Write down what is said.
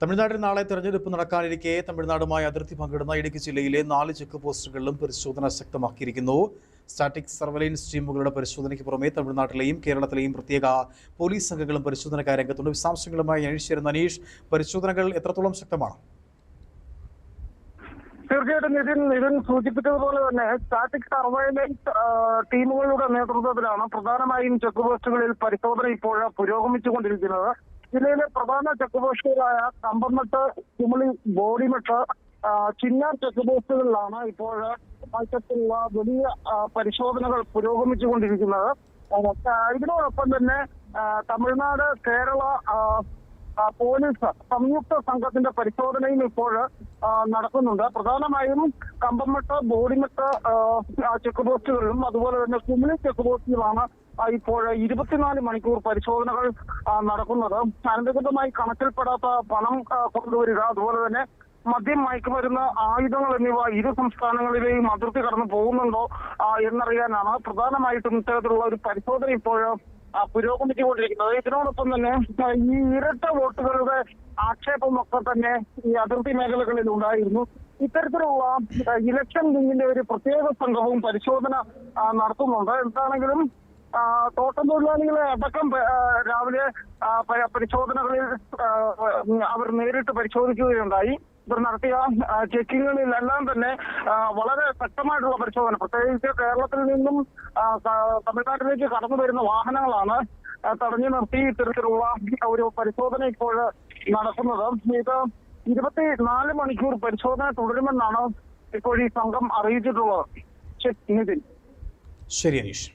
തമിഴ്നാട്ടിൽ നാളെ തെരഞ്ഞെടുപ്പ് നടക്കാനിരിക്കെ തമിഴ്നാടുമായി അതിർത്തി പങ്കിടുന്ന ഇടുക്കി ജില്ലയിലെ 4 ചെക്ക് പോസ്റ്റുകളിലും പരിശോധന ശക്തമാക്കിയിരിക്കുന്നു. സ്റ്റാറ്റിക് സർവൈലൻസ് ടീമുകളുടെ പരിശോധനയ്ക്ക് പുറമെ തമിഴ്നാട്ടിലെയും കേരളത്തിലെയും പ്രത്യേക പോലീസ് സംഘങ്ങളും പരിശോധനക്കായി രംഗത്തുണ്ട്. വിശദാംശങ്ങളുമായി അനീഷ്, പരിശോധനകൾ എത്രത്തോളം ശക്തമാണ്? തീർച്ചയായിട്ടും നിതിൻ സൂചിപ്പിച്ചതുപോലെ തന്നെ സ്റ്റാറ്റിക് സർവൈലൻസ് ടീമുകളുടെ നേതൃത്വത്തിലാണ് പ്രധാനമായും ചെക്ക് പോസ്റ്റുകളിൽ പരിശോധന ഇപ്പോൾ പുരോഗമിച്ചുകൊണ്ടിരിക്കുന്നത്. ജില്ലയിലെ പ്രധാന ചെക്ക് പോസ്റ്റുകളായ കമ്പംമെട്ട്, കുമളി, ബോഡിമെട്ട്, ചിന്നാർ ചെക്ക് പോസ്റ്റുകളിലാണ് ഇപ്പോൾ ഇത്തരത്തിലുള്ള വലിയ പരിശോധനകൾ പുരോഗമിച്ചുകൊണ്ടിരിക്കുന്നത്. ഇതിനോടൊപ്പം തന്നെ തമിഴ്നാട്, കേരള പോലീസ് സംയുക്ത സംഘത്തിന്റെ പരിശോധനയും ഇപ്പോൾ നടക്കുന്നുണ്ട്. പ്രധാനമായും കമ്പംമെട്ട്, ബോഡിമെട്ട് ചെക്ക് പോസ്റ്റുകളിലും അതുപോലെ തന്നെ കുമളി ചെക്ക് പോസ്റ്റിലുമാണ് ഇപ്പോൾ 24 മണിക്കൂർ പരിശോധനകൾ നടക്കുന്നത്. അനധികൃതമായി കണക്കിൽപ്പെടാത്ത പണം കൊണ്ടുവരിക, അതുപോലെ തന്നെ മദ്യം, മയക്കുമരുന്ന്, ആയുധങ്ങൾ എന്നിവ ഇരു സംസ്ഥാനങ്ങളിലെയും അതിർത്തി കടന്നു പോകുന്നുണ്ടോ എന്നറിയാനാണ് പ്രധാനമായിട്ടും ഇത്തരത്തിലുള്ള ഒരു പരിശോധന ഇപ്പോൾ പുരോഗമിച്ചുകൊണ്ടിരിക്കുന്നത്. ഇതിനോടൊപ്പം തന്നെ ഈ ഇരട്ട വോട്ടുകളുടെ ആക്ഷേപമൊക്കെ തന്നെ ഈ അതിർത്തി മേഖലകളിൽ ഉണ്ടായിരുന്നു. ഇത്തരത്തിലുള്ള ഇലക്ഷൻ വിങ്ങിന്റെ ഒരു പ്രത്യേക സംഘവും പരിശോധന നടത്തുന്നുണ്ട്. എന്താണെങ്കിലും തോട്ടം തൊഴിലാളികളെ അടക്കം രാവിലെ പരിശോധനകളിൽ അവർ നേരിട്ട് പരിശോധിക്കുകയുണ്ടായി. ഇവർ നടത്തിയ ചെക്കിങ്ങുകളിലെല്ലാം തന്നെ വളരെ ശക്തമായിട്ടുള്ള പരിശോധന, പ്രത്യേകിച്ച് കേരളത്തിൽ നിന്നും തമിഴ്നാട്ടിലേക്ക് കടന്നു വരുന്ന വാഹനങ്ങളാണ് തടഞ്ഞു നിർത്തി ഇത്തരത്തിലുള്ള ഒരു പരിശോധന ഇപ്പോൾ നടക്കുന്നത്. ഇത് 24 മണിക്കൂർ പരിശോധന തുടരുമെന്നാണ് ഇപ്പോൾ ഈ സംഘം അറിയിച്ചിട്ടുള്ളത്. നിതിൻ. ശരി അനീഷ്.